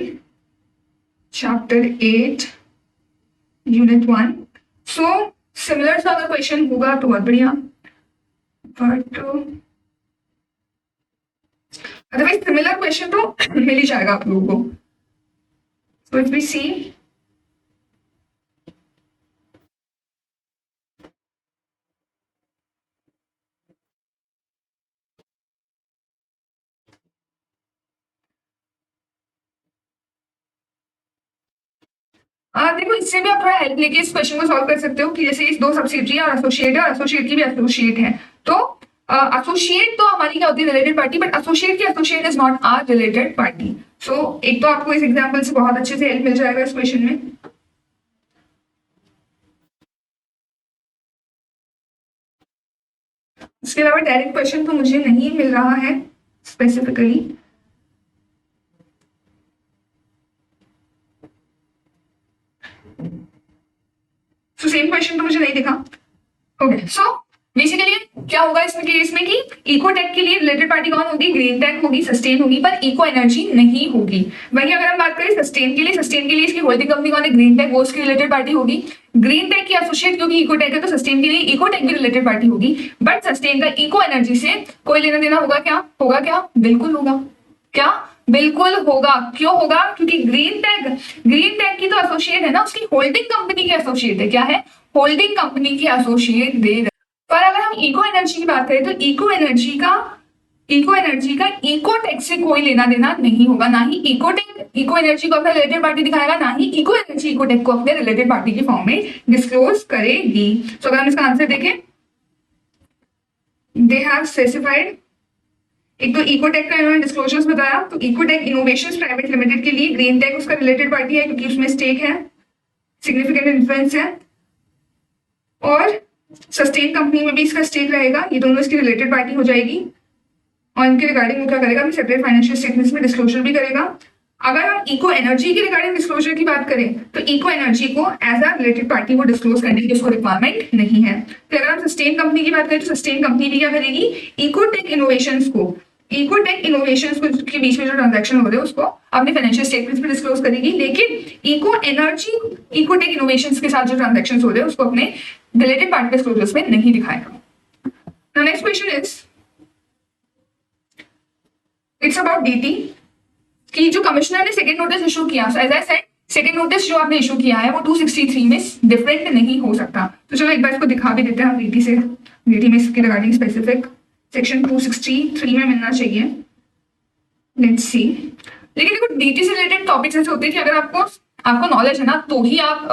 chapter 8, unit 1। So similar सा अगर क्वेश्चन होगा तो बहुत बढ़िया, बट अदरवाइज सिमिलर क्वेश्चन तो मिल ही जाएगा आप लोगों को। सो इफ वी सी, देखो इससे भी आप थोड़ा हेल्प लेके इस क्वेश्चन को सॉल्व कर सकते हो कि जैसे इस दो सब्सिडरी और एसोसिएट है और एसोसिएट की भी एसोसिएट है, तो एसोसिएट तो हमारी क्या होती है, रिलेटेड पार्टी, बट एसोसिएट की associate is not are related party. So एक तो आपको इस एग्जांपल से बहुत अच्छे से हेल्प मिल जाएगा इस क्वेश्चन में। इसके अलावा डायरेक्ट क्वेश्चन तो मुझे नहीं मिल रहा है स्पेसिफिकली। सो सेम क्वेश्चन तो मुझे नहीं दिखा। ओके, सो बेसिकली क्या होगा इसमें केस में कि इकोटेक के लिए रिलेटेड पार्टी कौन होगी, ग्रीन टेक होगी, सस्टेन होगी, पर इको एनर्जी नहीं होगी। वही अगर हम बात करें सस्टेन के लिए इसकी होल्डिंग कंपनी कौन है, ग्रीन टेक, वो उसकी रिलेटेड पार्टी होगी। ग्रीन टेक की एसोसिएट क्योंकि इकोटेक है तो सस्टेन के लिए इकोटेक भी रिलेटेड पार्टी होगी, बट सस्टेन का इको एनर्जी से कोई लेना देना होगा क्या, होगा क्या, बिल्कुल होगा। क्या, बिल्कुल होगा। क्यों होगा, क्योंकि ग्रीन टेक की तो एसोसिएट है ना, उसकी होल्डिंग कंपनी की एसोसिएट है। क्या है, होल्डिंग कंपनी की एसोसिएट दे। पर अगर हम इको एनर्जी की बात करें तो इको एनर्जी का इकोटेक से कोई लेना देना नहीं होगा, ना ही इकोटेक इको एनर्जी को अपना रिलेटेड पार्टी दिखाएगा, ना ही इको एनर्जी इकोटेक को अपने रिलेटेड पार्टी के फॉर्म में डिस्क्लोज करेगी। तो अगर हम इसका आंसर देखें, दे हैव स्पेसिफाइड, एक तो इकोटेक का इन्होंने डिस्क्लोजर्स बताया, तो इकोटेक इनोवेशंस प्राइवेट लिमिटेड के लिए ग्रीन टेक उसका रिलेटेड पार्टी है क्योंकि उसमें स्टेक है, सिग्निफिकेंट इन्फ्लुएंस है, और सस्टेन कंपनी में भी इसका स्टेक रहेगा। ये दोनों इसकी रिलेटेड पार्टी हो जाएगी और इनके रिगार्डिंग वो क्या करेगा, अपनी सेपरेट फाइनेंशियल स्टेटमेंट्स में डिस्क्लोजर भी करेगा। अगर हम इको एनर्जी के रिगार्डिंग डिस्क्लोजर की बात करें तो इको एनर्जी को एज अ रिलेटेड पार्टी को डिस्क्लोज करने की उसको रिक्वायरमेंट नहीं है। तो अगर हम सस्टेन कंपनी की बात करें तो सस्टेन कंपनी भी क्या करेगी, इकोटेक इनोवेशंस के बीच में जो ट्रांजैक्शन हो रहे हैं उसको अपने फाइनेंशियल स्टेटमेंट्स में डिस्क्लोज करेगी, लेकिन इको एनर्जी इकोटेक इनोवेशंस के साथ जो ट्रांजैक्शन हो रहे हैं उसको अपने रिलेटेड पार्टी डिस्क्लोजर्स में नहीं दिखाएगा। Now next question is, it's about DT कि जो कमिश्नर ने सेकंड नोटिस इशू किया, as I said second notice जो आपने इशू किया है वो 263 में डिफरेंट नहीं हो सकता। तो चलो एक बार इसको दिखा भी देते हैं डीटी से, डीटी में इसके रिगार्डिंग स्पेसिफिक सेक्शन 263 में मिलना चाहिए। Let's see. लेकिन देखो डीटी से रिलेटेड टॉपिक्स ऐसे होते हैं कि अगर आपको नॉलेज है ना तो ही आप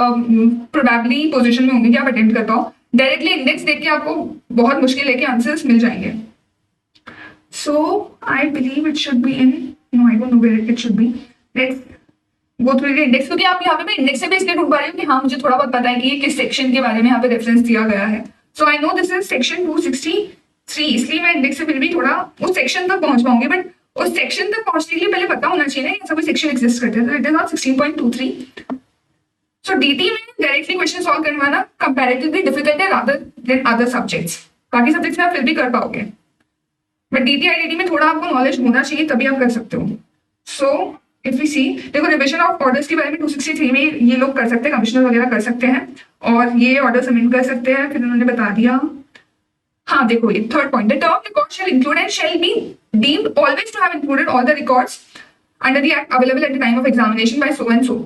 प्रोबेबली पोजीशन में होंगे कि आप अटेम्प्ट कर पाओ। डायरेक्टली इंडेक्स देख के आपको बहुत मुश्किल है कि आंसर्स मिल जाएंगे। So I believe it should be in, no I don't know where it should be. Let's go through the index, क्योंकि आप यहाँ पे मैं इंडेक्स से भी इसलिए ढूंढ पा रही हूँ कि हाँ मुझे थोड़ा बहुत पता है कि ये किस सेक्शन के बारे में यहाँ पे रेफरेंस दिया गया है। So I know this is section 263, इसलिए मैं इंडेक्स से फिर भी थोड़ा उस सेक्शन तक पहुंच पाऊंगी, बट उस सेक्शन तक पहुंचने के लिए पहले पता होना चाहिए ना ऐसा कोई सेक्शन एग्जिस्ट करता है। तो it is not 16.23। So DT में डायरेक्टली क्वेश्चन सॉल्व करवाना कंपैरेटिवली डिफिकल्ट है रादर देन अदर सब्जेक्ट्स। बाकी सब्जेक्ट्स में आप फिर भी कर पाओगे, बट डीटी आईडीटी में थोड़ा आपको नॉलेज होना चाहिए तभी आप कर सकते हो। सो इफ वी सी, देखो रिविजन ऑफ ऑर्डर्स के बारे में 263 में ये लोग कर सकते हैं, कमिश्नर वगैरह कर सकते हैं और ये ऑर्डर सबमिट कर सकते हैं। फिर उन्होंने बता दिया, हाँ देखो ये third point, the term record shall include and shall be deemed always to have included all the records under the act available at the time of examination by so and so.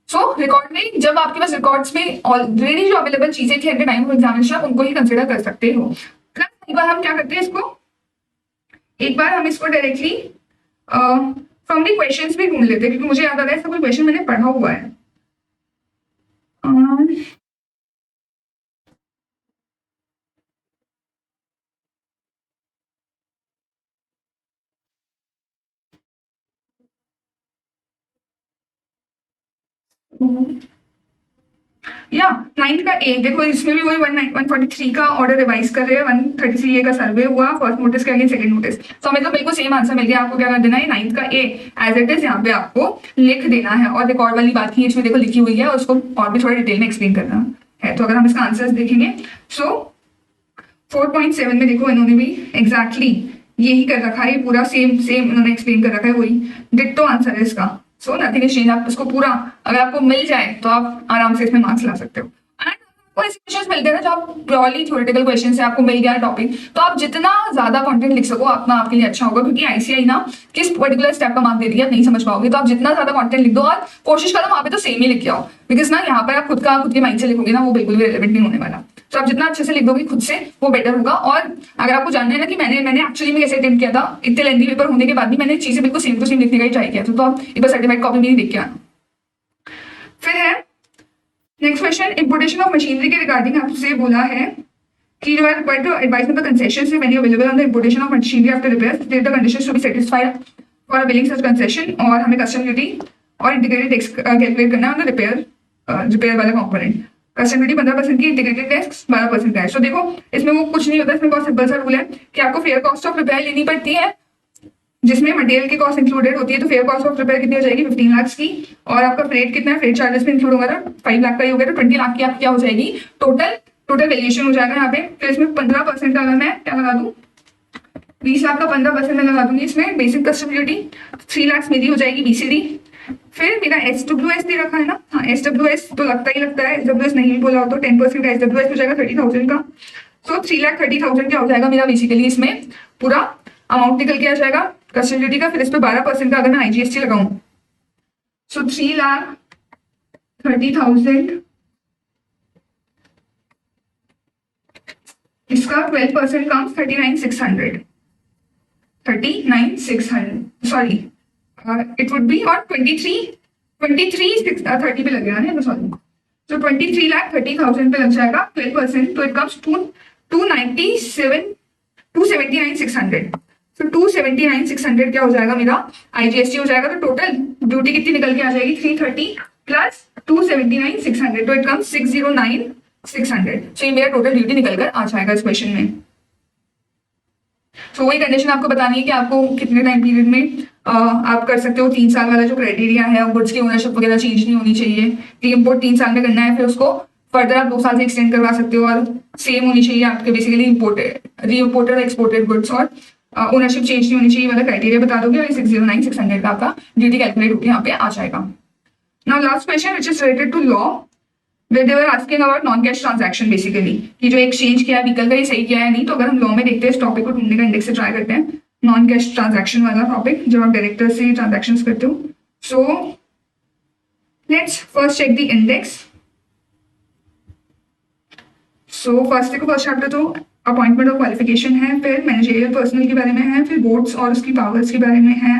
So record में जब आपके पास records में already जो available चीजें थी at the time of examination आप उनको ही कंसिडर कर सकते हो। प्लस एक बार हम क्या करते हैं इसको, एक बार हम इसको डायरेक्टली फ्रॉम द क्वेश्चंस भी ढूंढ लेते हैं, क्योंकि मुझे याद आ रहा है ऐसा कोई क्वेश्चन मैंने पढ़ा हुआ है। या नाइन्थ का ए, देखो इसमें भी वही 143 का ऑर्डर रिवाइज कर रहे हैं, 133 ए का सर्वे हुआ, फर्स्ट नोटिस के अगेन सेकंड नोटिस। तो हमें तो बिल्कुल सेम आंसर मिल गया। आपको क्या कर देना है, नाइन्थ का ए एज इट इज यहाँ पे आपको लिख देना है, और रिकॉर्ड वाली बात ही इसमें देखो लिखी हुई है, उसको और भी थोड़ा डिटेल में एक्सप्लेन करना है। तो अगर हम इसका आंसर देखेंगे, सो 4.7 में देखो इन्होंने भी एग्जैक्टली यही कर रखा है, पूरा सेम उन्होंने एक्सप्लेन कर रखा है, वही डिट्टो आंसर है इसका। So nothing is change. आप इसको पूरा अगर आपको मिल जाए तो आप आराम से इसमें मार्क्स ला सकते हो। एंड आपको ऐसे क्वेश्चंस मिलते हैं ना जो आप प्योरली थ्योरेटिकल क्वेश्चन से आपको मिल गया टॉपिक, तो आप जितना ज्यादा कंटेंट लिख सको उतना आपके लिए अच्छा होगा, क्योंकि आईसीआई ना किस पर्टिकुलर स्टेप का मार्क दे दिया नहीं समझ पाओगे। तो आप जितना ज्यादा कंटेंट लिख दो और कोशिश करो वहां पे तो सेम ही लिख के आओ, बिकॉज ना यहाँ पर आप खुद के माइंड से लिखोगे ना वो बिल्कुल भी रिलेवेंट नहीं होने वाला। तो आप जितना अच्छे से लिख दोगे खुद से वो बेटर होगा। और अगर आपको जानना है ना कि मैंने एक्चुअली में कैसे अटेम्प्ट किया था, इतने लेंथी पेपर होने के बाद भी मैंने चीजें बिल्कुल सेम टू सेम लिखने का ही ट्राई किया था, तो आप एक बार सर्टिफाइड कॉपी में देख के आना। फिर है next question, importation of machinery के रिगार्डिंग आपसे बोला है कि you are required to advise on the concessions when you're available on the importation of machinery after repairs, state the conditions to be satisfied for availing such concession, और हमें custom duty और integrated tax calculate करना है on the repair वाला component. Custom duty 15% की, integrated tax 12% का है। सो देखो इसमें वो कुछ नहीं होता, इसमें बहुत सिंपल सा रूल है कि आपको फेयर कॉस्ट ऑफ रिपेयर लेनी पड़ती है जिसमें मटेरियल की कॉस्ट इंक्लूडेड होती है। तो फेयर कॉस्ट ऑफ रिपेयर कितनी हो जाएगी 15 लाख की, और आपका फ्रेट कितना है, फ्रेट चार्जेस में इंक्लूड होगा तो 5 लाख का ही हो गया, तो 20 लाख की आपकी क्या हो जाएगी टोटल वैल्यूएशन हो जाएगा यहाँ पे। फिर इसमें 15% अगर मैं क्या लगा दूं, 20 लाख का 15% में लगा दूंगी इसमें बेसिक कस्टम ड्यूटी, 3 लाख मेरी हो जाएगी बीसीडी। फिर मेरा SWS दे रखा है ना, हाँ SWS तो लगता ही लगता है, SWS नहीं भी बोला हो तो 10% का SWS हो जाएगा 30,000 का। सो 3,30,000 क्या हो जाएगा मेरा बेसिकली इसमें पूरा अमाउंट निकल के आ जाएगा कस्टम ड्यूटी का। फिर इस पे 12% का अगर मैं IGST लगाऊं, सो 3,30,000 इसका 12% comes 39,600 sorry it would be और 23,30 पे लगेगा ना, सॉरी। तो 23,30,000 पे लग जाएगा 12%, तो इट कम्स 279,600। तो 279,600 क्या हो जाएगा मेरा IGST हो जाएगा। तो टोटल ड्यूटी कितनी निकल के आ जाएगी 330 प्लस 279,600, तो इट कम्स 609,600। सो ये मेरा टोटल ड्यूटी निकल कर आ जाएगा इस क्वेश्चन में। तो वही कंडीशन आपको बतानी है कि आपको कितने टाइम पीरियड में आप कर सकते हो। 3 साल वाला जो क्राइटेरिया है, गुड्स की ओनरशिप वगैरह चेंज नहीं होनी चाहिए, कि इम्पोर्ट 3 साल में करना है, फिर उसको फर्दर आप 2 साल से एक्सटेंड करवा सकते हो, और सेम होनी चाहिए आपके बेसिकली री इम्पोर्टेड और एक्सपोर्टेड गुड्स, और ओनरशिप चेंज नहीं होनी चाहिए वाला क्राइटेरिया बता दोगे, और 609,600 का आपका ड्यूटी कैलकुलेट होकर यहाँ पे आ जाएगा। Now last question which is related to law, where they were asking about non cash transaction basically, कि जो एक्सचेंज किया है व्हीकल का ये सही किया है नहीं। तो अगर हम लॉ में देखते हैं इस टॉपिक को ढूंढने का इंडेक्स से ट्राई करते हैं, नॉन कैश ट्रांजैक्शन वाला टॉपिक जब आप डायरेक्टर से ट्रांजैक्शंस करते हो। So let's first check the index. So first देखो फर्स्ट चैप्टर तो अपॉइंटमेंट और क्वालिफिकेशन है, फिर मैनेजरियल पर्सनल के बारे में है, फिर बोर्ड्स और उसकी पावर्स के बारे में है।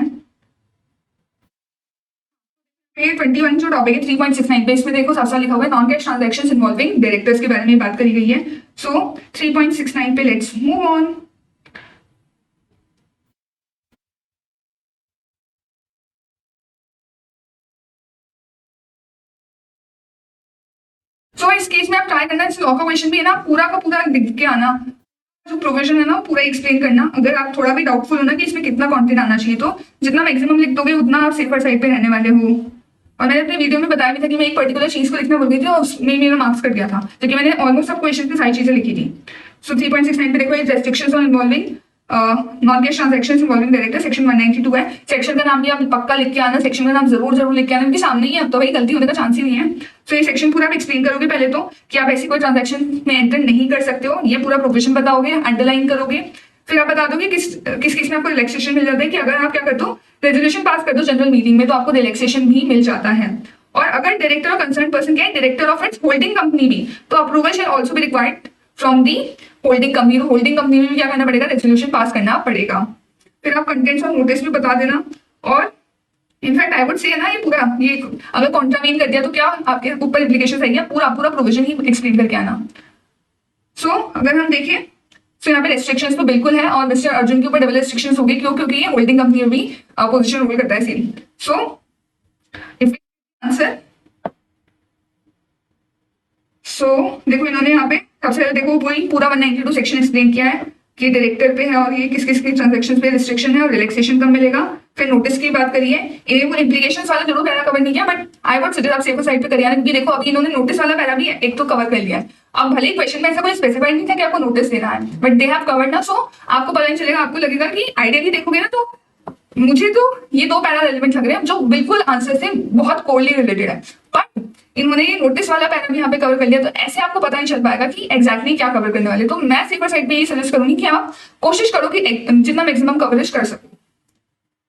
21 जो टॉपिक है 3.69 पे, इसमें देखो साफ साफ लिखा हुआ है non cash transactions involving directors के बारे में बात करी गई है। सो 3.69 पे लेट्स मूव ऑन। सो इस केस में आप ट्राई करना, इस लॉ का क्वेश्चन भी है ना पूरा का पूरा लिख के आना, जो प्रोविजन है ना पूरा एक्सप्लेन करना। अगर आप थोड़ा भी डाउटफुल हो ना कि इसमें कितना कंटेंट आना चाहिए, तो जितना मैक्सिमम लिख दोगे उतना आप सेफर साइड पे रहने वाले हो। और मैंने अपने वीडियो में बताया भी था कि मैं एक पर्टिकुलर चीज को लिखना भूल गई थी और उसमें मेरा मार्क्स कट गया था, क्योंकि मैंने ऑलमोस्ट सब क्वेश्चन में सारी चीजें लिखी थी। सो 3.69 पे देखो restrictions on involving non cash transactions involving director, section 192 है। सेक्शन का नाम भी आप पक्का लिख के आना, सेक्शन का नाम जरूर लिख के आना, क्योंकि सामने ही अब तो भाई गलती होने का चांस ही नहीं है। तो ये सेक्शन पूरा आप एक्सप्लेन करोगे पहले तो कि आप ऐसी कोई ट्रांजैक्शन में एंटर नहीं कर सकते हो, ये पूरा प्रोविजन बताओगे, अंडरलाइन करोगे। फिर आप बता दोगे किस केस में आपको रिलैक्सेशन मिल जाता है, कि अगर आप क्या कर दो रेजोल्यूशन पास कर दो जनरल मीटिंग में तो आपको रिलैक्सेशन भी मिल जाता है। और अगर डायरेक्टर और कंसर्न पर्सन क्या है, director of its holding company भी, तो approval shell also be required from the holding company. तो होल्डिंग कंपनी में भी क्या करना पड़ेगा, रेजोल्यूशन पास करना पड़ेगा। फिर आप कंटेंट्स ऑफ नोटिस भी बता देना, और इनफैक्ट आई वुड से ना ये पूरा ये अगर कॉन्ट्रावेन कर दिया तो क्या आपके ऊपर इम्प्लीकेशन आएंगे, पूरा प्रोविजन ही एक्सप्लेन करके आना। सो अगर हम देखें तो यहाँ पे रेस्ट्रिक्शंस तो बिल्कुल है, और मिस्टर अर्जुन के ऊपर डबल रेस्ट्रिक्शंस होगी, क्यों, क्योंकि ये होल्डिंग कंपनी में भी पोजीशन रोल करता है सेम। सो इफ आंसर, सो देखो इन्होंने यहाँ पे सबसे पहले देखो वही पूरा 192 सेक्शन एक्सप्लेन किया है कि डायरेक्टर पे है और ये किस किस की ट्रांजैक्शंस पे रिस्ट्रिक्शन है और रिलैक्सेशन कब मिलेगा। फिर नोटिस की बात करिए, इन्हें वो इम्प्लीकेशंस वाला जरूर पहला कवर नहीं किया, बट आई वुड सजेस्ट आप सेफर साइड पे करिए, क्योंकि देखो अभी इन्होंने नोटिस वाला पहला भी एक तो कवर कर लिया है। अब भले ही क्वेश्चन में ऐसा कोई स्पेसिफाइड नहीं था कि आपको नोटिस देना है, बट दे हैव कवर्ड ना, सो आपको पता नहीं चलेगा, आपको लगेगा कि आइडिया भी देखोगे ना तो मुझे तो ये दो पैरा रेलिवेंट लग रहे हैं जो बिल्कुल आंसर से बहुत कोरली रिलेटेड है, बट इन्होंने ये नोटिस वाला पैरा भी यहाँ पे कवर कर लिया, तो ऐसे आपको पता नहीं चल पाएगा कि एग्जैक्टली क्या कवर करने वाले। तो मैं सेफर साइड पे ये सजेस्ट करूंगी कि आप कोशिश करो कि जितना मैक्सिमम कवरेज कर सको।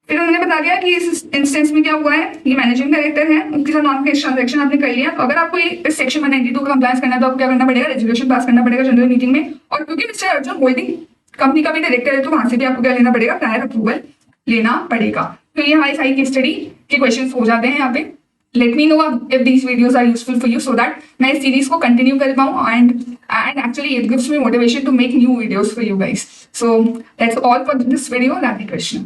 फिर उन्होंने बता दिया कि इस इंस्टेंस में क्या हुआ है, ये मैनेजिंग डायरेक्टर है, उनके साथ नॉन कैश ट्रांजेक्शन आपने कर लिया। अगर आपको इस सेक्शन 192 का कंप्लायंस करना है तो आपको क्या करना पड़ेगा, रेजोल्यूशन पास करना पड़ेगा जनरल मीटिंग में। और क्योंकि मिस्टर अर्जुन होल्डिंग कंपनी का भी डायरेक्टर है तो वहां से भी आपको क्या लेना पड़ेगा, प्रायर अप्रूवल लेना पड़ेगा। तो ये हमारी सारी केस स्टडी के क्वेश्चन हो जाते हैं यहाँ पे। Let me know if these videos are useful for you so that मैं इस सीरीज को कंटिन्यू कर पाऊँ and actually it gives me motivation to make new videos for you guys. So that's all for this video. Radhe Krishna.